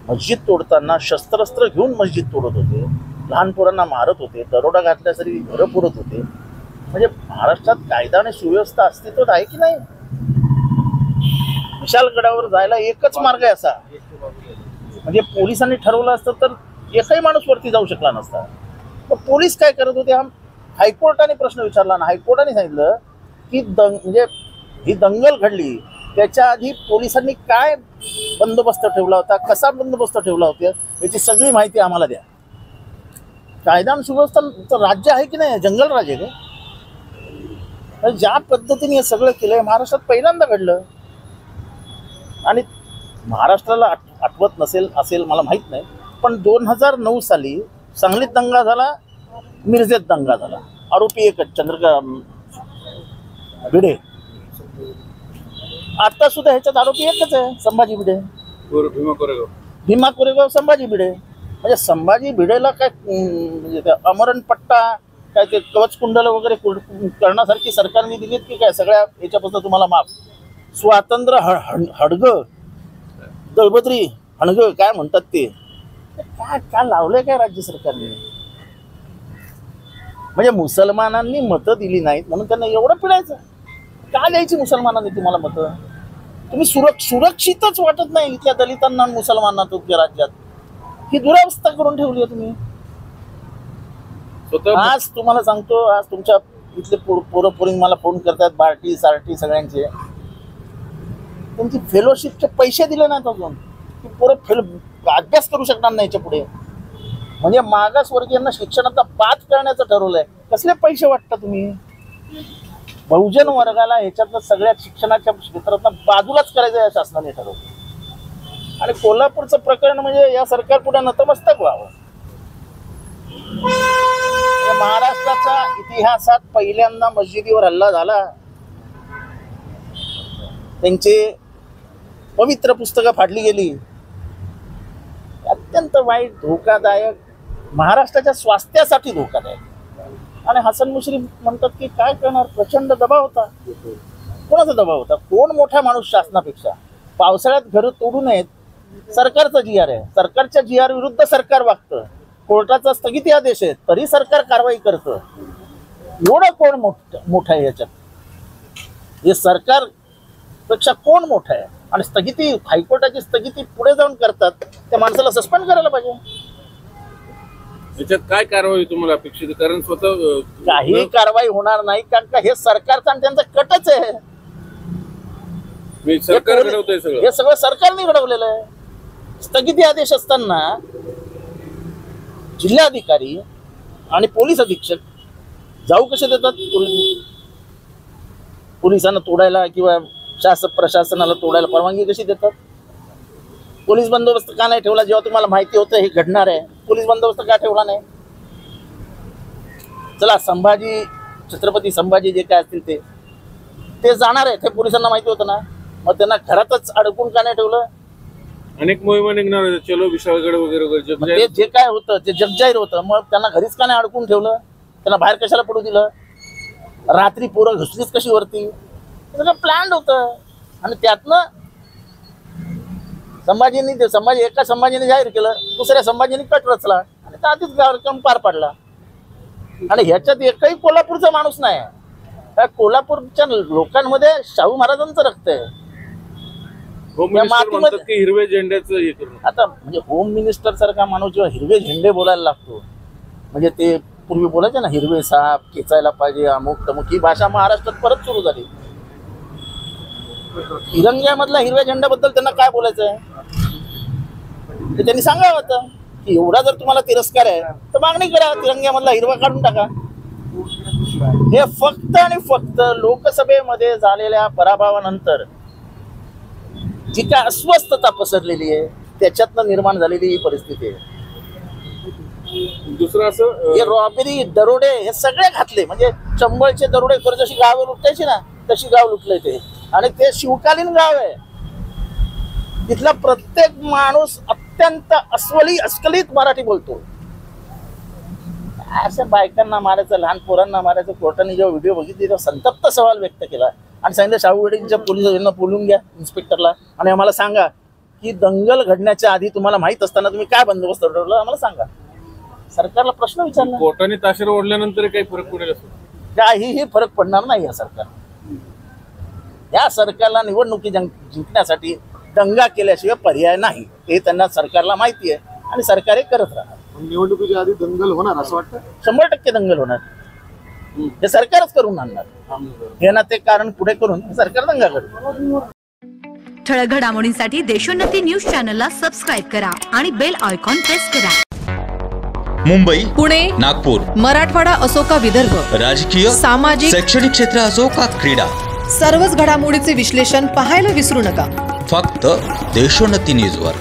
मस्जिद तोडताना शस्त्रास्त्र घेऊन मस्जिद तोडत होते, लहान पोरांना मारत होते, दरोडा घातल्यासाठी घरं फोडत होते. म्हणजे महाराष्ट्रात कायदा आणि सुव्यवस्था अस्तित्वात आहे की नाही? विशालगडावर जायला एकच मार्ग आहे असा, म्हणजे पोलिसांनी ठरवलं असतं तर एकही माणूस वरती जाऊ शकला नसता. तर पोलीस काय करत होते? हायकोर्टाने प्रश्न विचारला ना, हायकोर्टाने सांगितलं की म्हणजे ही दंगल घडली त्याच्या आधी पोलिसांनी काय बंदोबस्त ठेवला होता, कसा बंदोबस्त ठेवला होता, याची सगळी माहिती आम्हाला द्या. कायदा आणि सुव्यवस्था राज्य आहे की नाही? जंगल राज आहे का? ज्या पद्धतीने हे सगळं केलंय महाराष्ट्रात पहिल्यांदा घडलं. आणि महाराष्ट्राला आठवत नसेल असेल मला माहित नाही, पण 2009 साली सांगलीत दंगा झाला, मिरजेत दंगा झाला. आरोपी एकच, चंद्रकांत भिडे. आता सुद्धा ह्याच्यात आरोपी एकच आहे, संभाजी भिडे. भीमा कोरेगाव संभाजी भिडे. म्हणजे संभाजी भिडेला काय म्हणजे अमरण पट्टा काय ते कवच कुंडल वगैरे करण्यासारखी सरकारने दिलीत की काय? सगळ्या याच्यापासून तुम्हाला माफ. स्वातंत्र्य हडग दळबद्री हणग काय म्हणतात ते, काय काय लावलंय काय राज्य सरकारने? म्हणजे मुसलमानांनी मतं दिली नाहीत म्हणून त्यांना एवढं पिडायचं का? द्यायची मुसलमानांनी तुम्हाला मतं? तुम्ही सुरक्षितच वाटत नाही इथल्या दलितांना मुसलमानांना तुमच्या राज्यात. ही दुरावस्था करून ठेवली आहे तुम्ही. आज तुम्हाला सांगतो, आज तुमच्या इथले पोरं पोरी मला फोन करतात, बार्टी सार्टी सगळ्यांचे. त्यांची फेलोशिपचे पैसे दिले नाहीत अजून, की पोरं अभ्यास करू शकणार नाही याच्या पुढे. म्हणजे मागासवर्गीयांना शिक्षणाचा पाठ करण्याचं ठरवलंय. कसले पैसे वाटता तुम्ही? बहुजन वर्गाला ह्याच्यातनं सगळ्या शिक्षणाच्या क्षेत्रातनं बाजूलाच करायचं या शासनाने ठरवलं. आणि कोल्हापूरचं प्रकरण म्हणजे या सरकार पुढे नतमस्तक व्हावं. महाराष्ट्राच्या इतिहासात पहिल्यांदा मस्जिदीवर हल्ला झाला. त्यांचे पवित्र पुस्तकं फाडली गेली. अत्यंत वाईट, धोकादायक, महाराष्ट्राच्या स्वास्थ्यासाठी धोकादायक. आणि हसन मुश्रीफ म्हणतात की काय करणार, प्रचंड दबाव होता. कोणाचा दबाव होता? कोण मोठा माणूस शासनापेक्षा? पावसाळ्यात घरं तोडू नयेत, सरकारचा GR आहे, सरकारच्या GR विरुद्ध सरकार वागतं, कोर्टाचा स्थगिती आदेश आहे तरी सरकार कारवाई करतं. एवढं कोण मोठं आहे याच्यात? हे सरकार पेक्षा कोण मोठं आहे? आणि स्थगिती, हायकोर्टाची स्थगिती पुढे जाऊन करतात, त्या माणसाला सस्पेंड करायला पाहिजे. याच्यात काय कारवाई तुम्हाला अपेक्षित? कारण स्वतः काही कारवाई होणार नाही, कारण का हे सरकारचा आणि त्यांचा कटच आहे. सरकार घडवतंय सगळं, हे सगळं सरकारने घडवलेलं आहे. स्थगिती आदेश असताना जिल्हाधिकारी आणि पोलीस अधीक्षक जाऊ कसे देतात पोलिसांना तोडायला, किंवा प्रशासनाला तोडायला परवानगी कशी देतात? पोलीस बंदोबस्त का नाही ठेवला? जेव्हा तुम्हाला माहिती होतं हे घडणार आहे, पोलीस बंदोबस्त का ठेवला नाही? चला, छत्रपती संभाजी जे काय असतील ते जाणार आहे, ते पोलिसांना माहिती होतं ना, मग त्यांना घरातच अडकून का नाही ठेवलं? अनेक मोहिमा निघणार होत्या, चलो विशाळगड वगैरे. जे काय होतं ते जगजाहीर होतं, मग त्यांना घरीच का नाही अडकून ठेवलं? त्यांना बाहेर कशाला पडू दिलं? रात्री पोरं घुसलीच कशी वरती? सगळं प्लॅन होतं. आणि त्यातनं एका संभाजीने जाहीर केलं, दुसऱ्या संभाजीने कट रचला आणि आधीच कार्यक्रम पार पडला. आणि ह्याच्यात एकही कोल्हापूरचा माणूस नाही. त्या कोल्हापूरच्या लोकांमध्ये शाहू महाराजांचं रक्त आहे. हिरवे झेंड्याचं हे करून आता म्हणजे होम मिनिस्टर सारखा माणूस जेव्हा हिरवे झेंडे बोलायला लागतो, म्हणजे ते पूर्वी बोलायचे ना, हिरवे साप खेचायला पाहिजे, अमुक तमुक, ही भाषा महाराष्ट्रात परत सुरू झाली. तिरंग्यामधल्या हिरव्या झेंड्याबद्दल त्यांना काय बोलायचं आहे ते त्यांनी सांगावं होतं की एवढा जर तुम्हाला तिरस्कार आहे तर मागणी करा, तिरंग्यामधला हिरवा काढून टाका. हे फक्त आणि फक्त लोकसभेमध्ये झालेल्या पराभवानंतर जी काय अस्वस्थता पसरलेली आहे त्याच्यातनं निर्माण झालेली ही परिस्थिती आहे. दुसरं असं हे रॉबरी, दरोडे हे सगळे घातले. म्हणजे चंबळचे दरोडेखोर जशी गावं लुटायची ना तशी गाव लुटले ते. आणि ते शिवकालीन गाव आहे. तिथला प्रत्येक माणूस अत्यंत अस्खलित मराठी बोलतो. अशा बायकांना मारायचं, लहान पोरांना मारायचं. कोर्टाने जेव्हा व्हिडिओ बघितली तेव्हा संतप्त सवाल व्यक्त केला आणि सांगितलं शाहू वडीलच्या पोलिसांना बोलून घ्या, इन्स्पेक्टरला, आणि आम्हाला सांगा की दंगल घडण्याच्या आधी तुम्हाला माहित असताना तुम्ही काय बंदोबस्त ठरवला आम्हाला सांगा. सरकारला प्रश्न विचारला. कोर्टाने ताशेर ओढल्यानंतर काही फरक पडेल असं काहीही फरक पडणार नाही या सरकार. या सरकारला निवडणुकी जिंकण्यासाठी दंगा केल्याशिवाय पर्याय नाही हे त्यांना सरकारला माहिती आहे आणि सरकार हे करत राहणार. निवडणुकीच्या आधी दंगल होणार असं वाटतं? 100% दंगल होणार. हे सरकारच करून आणणार. हे ना ते कारण पुढे करून सरकार दंगा करणार. ठळक घडामोडींसाठी देशोन्नती न्यूज चॅनलला सबस्क्राईब करा आणि बेल आयकॉन प्रेस करा. मुंबई, पुणे, नागपूर, मराठवाडा असो का विदर्भ, राजकीय, सामाजिक, शैक्षणिक क्षेत्र असो का क्रीडा, सर्वच घडामोडीचे विश्लेषण पाहायला विसरू नका. फक्त देशोन्नती न्यूजवर.